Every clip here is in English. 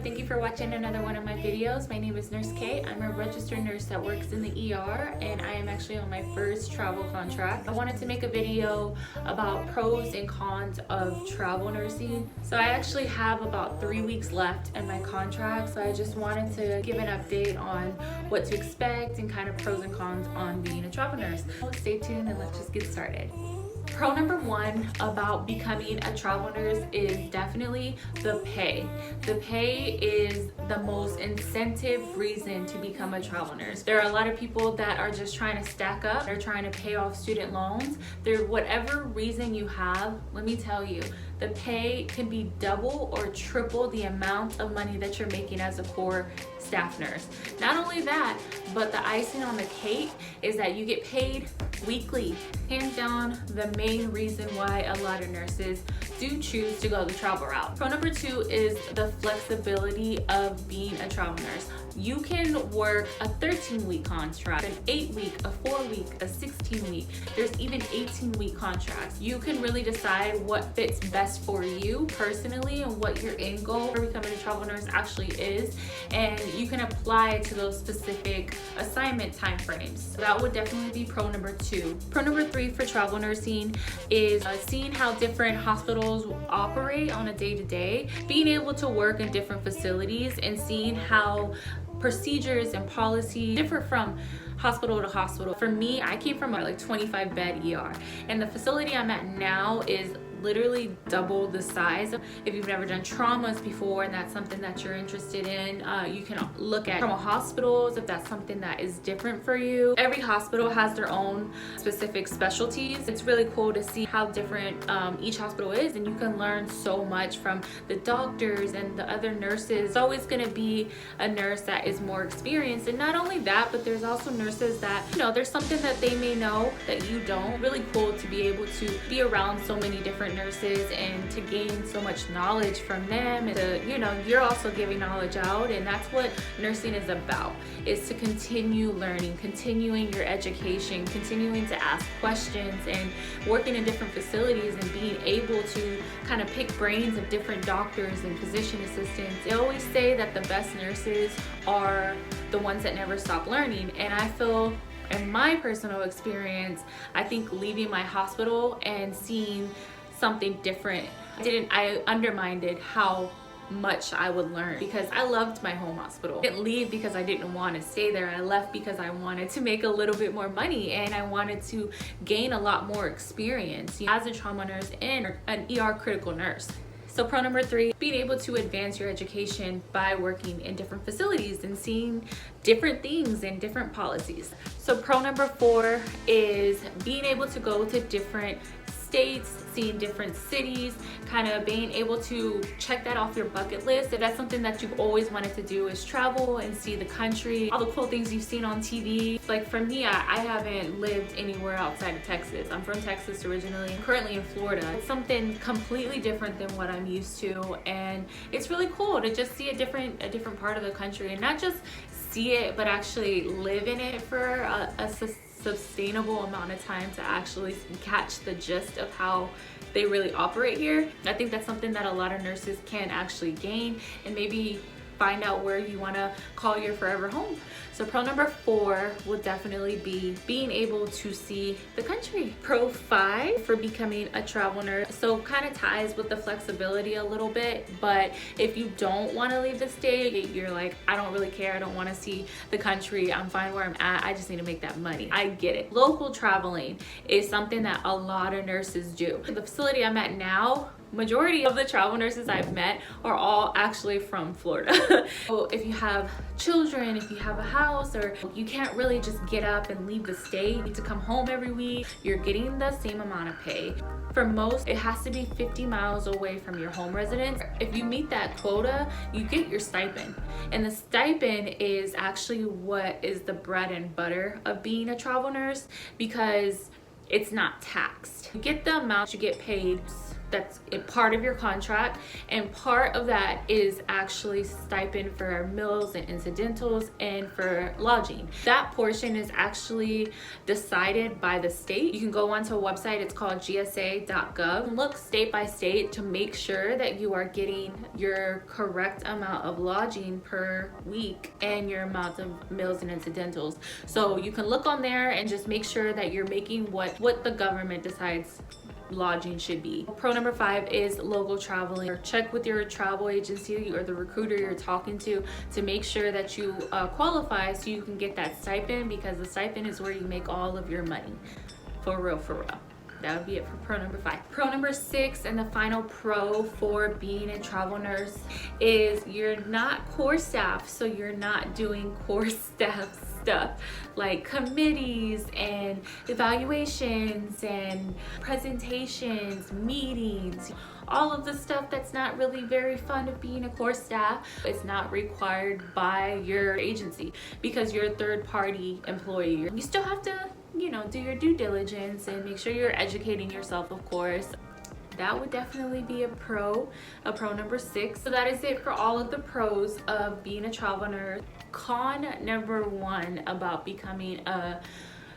thank you for watching another one of my videos. My name is Nurse Kay. I'm a registered nurse that works in the ER, and I am actually on my first travel contract. I wanted to make a video about pros and cons of travel nursing. So I actually have about 3 weeks left in my contract, so I just wanted to give an update on what to expect and kind of pros and cons on being a travel nurse. Stay tuned and let's just get started. Pro number one about becoming a travel nurse is definitely the pay. The pay is the most incentive reason to become a travel nurse. There are a lot of people that are just trying to stack up. They're trying to pay off student loans. Whatever reason you have, let me tell you, the pay can be double or triple the amount of money that you're making as a core staff nurse. Not only that, but the icing on the cake is that you get paid weekly. Hands down, the main reason why a lot of nurses do choose to go the travel route. Pro number two is the flexibility of being a travel nurse. You can work a 13-week contract, an 8-week, a 4-week, a 16-week. There's even 18-week contracts. You can really decide what fits best for you personally and what your end goal for becoming a travel nurse actually is, and you can apply it to those specific assignment time frames. So that would definitely be pro number two. Pro number three for travel nursing is seeing how different hospitals operate on a day-to-day, being able to work in different facilities and seeing how procedures and policies differ from hospital to hospital. For me, I came from a 25 bed ER, and the facility I'm at now is literally double the size. If you've never done traumas before and that's something that you're interested in, you can look at trauma hospitals if that's something that is different for you. Every hospital has their own specific specialties. It's really cool to see how different each hospital is, and you can learn so much from the doctors and the other nurses. It's always going to be a nurse that is more experienced, and not only that, but there's also nurses that, there's something that they may know that you don't. Really cool to be able to be around so many different nurses and to gain so much knowledge from them, and to, you're also giving knowledge out, and that's what nursing is about, is to continue learning, continuing your education, continuing to ask questions, and working in different facilities and being able to kind of pick brains of different doctors and physician assistants. They always say that the best nurses are the ones that never stop learning, and I feel in my personal experience, I think leaving my hospital and seeing something different, I undermined how much I would learn, because I loved my home hospital. I didn't leave because I didn't want to stay there. I left because I wanted to make a little bit more money, and I wanted to gain a lot more experience as a trauma nurse and an ER critical nurse. So pro number three, being able to advance your education by working in different facilities and seeing different things and different policies. So pro number four is being able to go to different states, seeing different cities, kind of being able to check that off your bucket list. If that's something that you've always wanted to do, is travel and see the country, all the cool things you've seen on TV. Like for me, I haven't lived anywhere outside of Texas. I'm from Texas originally. I'm currently in Florida. It's something completely different than what I'm used to, and it's really cool to just see a different part of the country, and not just see it, but actually live in it for a sustainable amount of time to actually catch the gist of how they really operate here. I think that's something that a lot of nurses can actually gain, and maybe find out where you want to call your forever home. So pro number four will definitely be being able to see the country. Pro five for becoming a travel nurse, so kind of ties with the flexibility a little bit, but if you don't want to leave the state, you're like, I don't really care, I don't want to see the country, I'm fine where I'm at, I just need to make that money. I get it. Local traveling is something that a lot of nurses do. The facility I'm at now, majority of the travel nurses I've met are all actually from Florida. So if you have children, if you have a house, or you can't really just get up and leave the state, you need to come home every week, you're getting the same amount of pay. For most, it has to be 50 miles away from your home residence. If you meet that quota, you get your stipend. And the stipend is actually what is the bread and butter of being a travel nurse, because it's not taxed. You get the amount you get paid that's a part of your contract, and part of that is actually stipend for meals and incidentals and for lodging. That portion is actually decided by the state. You can go onto a website, it's called gsa.gov, and look state by state to make sure that you are getting your correct amount of lodging per week and your amount of meals and incidentals. So you can look on there and just make sure that you're making what the government decides lodging should be. Pro number 5 is local traveling. Or check with your travel agency or the recruiter you're talking to make sure that you qualify so you can get that stipend, because the stipend is where you make all of your money. For real, for real. That would be it for pro number 5. Pro number 6, and the final pro for being a travel nurse, is you're not core staff, so you're not doing core staff stuff like committees and evaluations and presentations, meetings, all of the stuff that's not really very fun of being a core staff. It's not required by your agency because you're a third-party employee. You still have to, you know, do your due diligence and make sure you're educating yourself, of course. That would definitely be a pro number 6. So that is it for all of the pros of being a travel nurse. Con number 1 about becoming a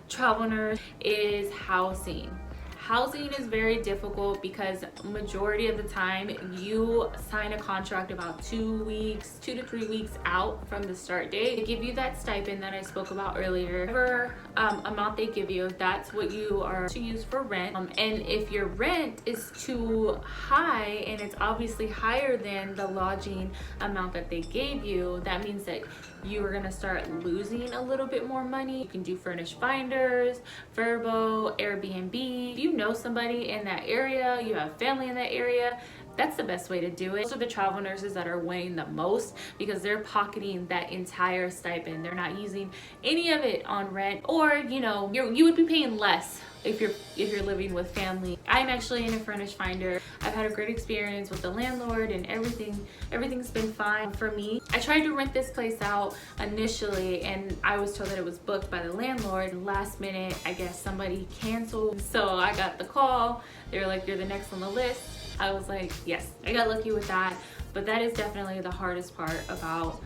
travel nurse is housing. Housing is very difficult because majority of the time you sign a contract about 2 to 3 weeks out from the start date. They give you that stipend that I spoke about earlier. Whatever amount they give you, that's what you are to use for rent. And if your rent is too high and it's obviously higher than the lodging amount that they gave you, that means that you are gonna start losing a little bit more money. You can do furnished finders, Verbo, Airbnb. If you know somebody in that area, you have family in that area, that's the best way to do it. Those are the travel nurses that are winning the most because they're pocketing that entire stipend. They're not using any of it on rent, or you know, you would be paying less if you're living with family. I'm actually in a furnished finder. I've had a great experience with the landlord and everything's been fine for me. I tried to rent this place out initially and I was told that it was booked by the landlord. Last minute, I guess somebody canceled. So I got the call. They were like, "You're the next on the list." I was like, yes, I got lucky with that. But that is definitely the hardest part about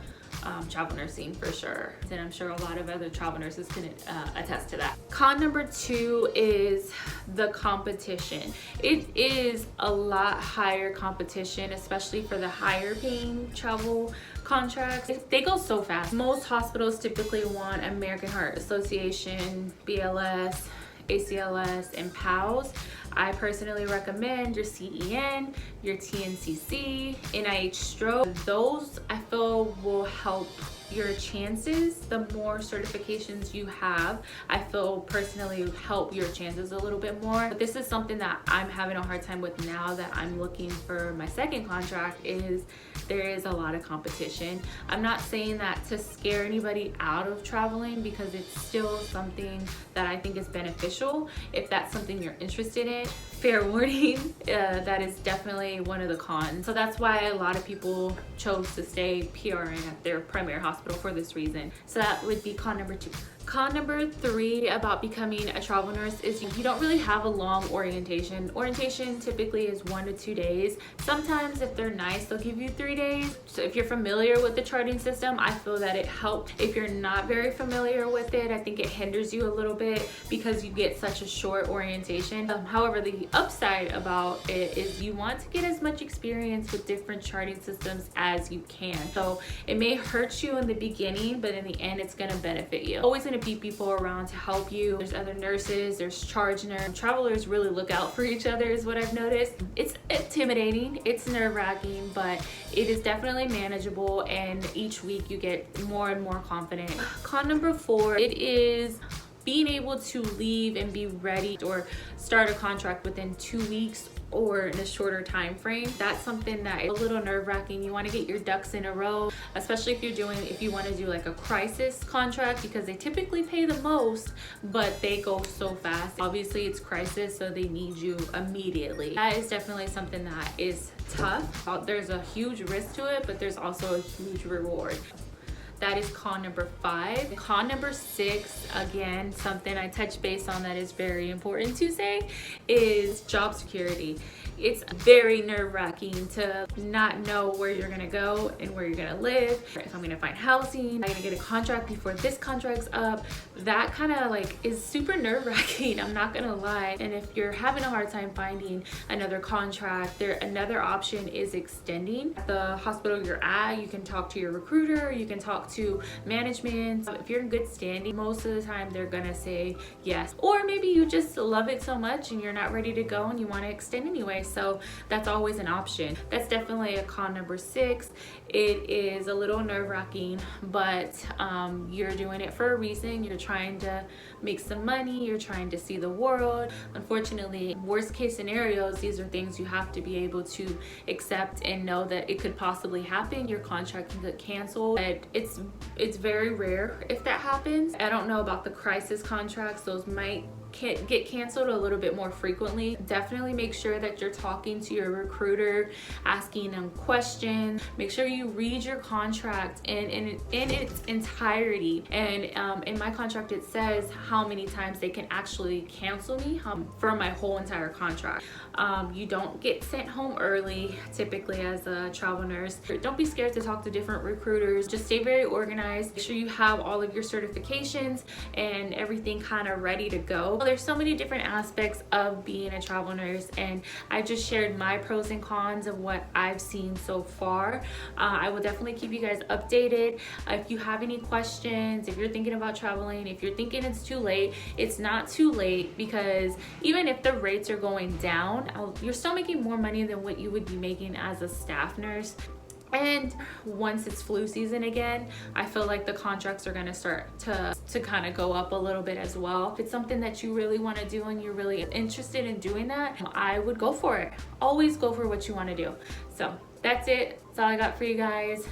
travel nursing for sure. And I'm sure a lot of other travel nurses can attest to that. Con number 2 is the competition. It is a lot higher competition, especially for the higher paying travel contracts. They go so fast. Most hospitals typically want American Heart Association, BLS, ACLS, and PALS. I personally recommend your CEN, your TNCC, NIH Stroke. Those I feel will help your chances. The more certifications you have, I feel personally help your chances a little bit more. But this is something that I'm having a hard time with now that I'm looking for my second contract, is there is a lot of competition. I'm not saying that to scare anybody out of traveling, because it's still something that I think is beneficial if that's something you're interested in. Fair warning, that is definitely one of the cons. So that's why a lot of people chose to stay PRN at their primary hospital for this reason. So that would be con number 2. Con number 3 about becoming a travel nurse is you don't really have a long orientation. Orientation typically is 1 to 2 days. Sometimes if they're nice, they'll give you 3 days. So if you're familiar with the charting system, I feel that it helps. If you're not very familiar with it, I think it hinders you a little bit because you get such a short orientation. However, the upside about it is you want to get as much experience with different charting systems as you can. So it may hurt you in the beginning, but in the end, it's gonna benefit you. Always gonna be people around to help you. There's other nurses, there's charge nurses. Travelers really look out for each other is what I've noticed. It's intimidating, it's nerve-wracking, but it is definitely manageable, and each week you get more and more confident. Con number 4, it is being able to leave and be ready or start a contract within 2 weeks or in a shorter time frame. That's something that is a little nerve-wracking. You want to get your ducks in a row, especially if you want to do like a crisis contract, because they typically pay the most, but they go so fast. Obviously it's crisis, so they need you immediately. That is definitely something that is tough. There's a huge risk to it, but there's also a huge reward. That is con number 5. Con number 6, again, something I touch base on that is very important to say, is job security. It's very nerve-wracking to not know where you're gonna go and where you're gonna live, if I'm gonna find housing, am I gonna get a contract before this contract's up. That kind of like is super nerve-wracking, I'm not gonna lie. And if you're having a hard time finding another contract, another option is extending. At the hospital you're at, you can talk to your recruiter, you can talk to management. If you're in good standing, most of the time they're gonna say yes. Or maybe you just love it so much and you're not ready to go and you want to extend anyway, so that's always an option. That's definitely a con number 6. It is a little nerve-wracking, but you're doing it for a reason. You're trying to make some money, you're trying to see the world. Unfortunately, worst case scenarios, these are things you have to be able to accept and know that it could possibly happen. Your contract can get canceled, but it's very rare if that happens. I don't know about the crisis contracts, those might get canceled a little bit more frequently. Definitely make sure that you're talking to your recruiter, asking them questions. Make sure you read your contract in its entirety. And in my contract it says how many times they can actually cancel me for my whole entire contract. You don't get sent home early typically as a travel nurse. Don't be scared to talk to different recruiters. Just stay very organized. Make sure you have all of your certifications and everything kind of ready to go. There's so many different aspects of being a travel nurse, and I just shared my pros and cons of what I've seen so far. I will definitely keep you guys updated. If you have any questions, if you're thinking about traveling, if you're thinking it's too late, it's not too late, because even if the rates are going down, you're still making more money than what you would be making as a staff nurse. And once it's flu season again, I feel like the contracts are going to start to kind of go up a little bit as well. If it's something that you really want to do and you're really interested in doing that, I would go for it. Always go for what you want to do. So that's it. That's all I got for you guys.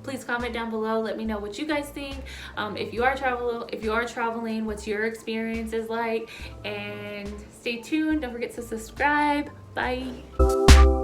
Please comment down below. Let me know what you guys think. If you are traveling, what's your experience is like. And stay tuned. Don't forget to subscribe. Bye.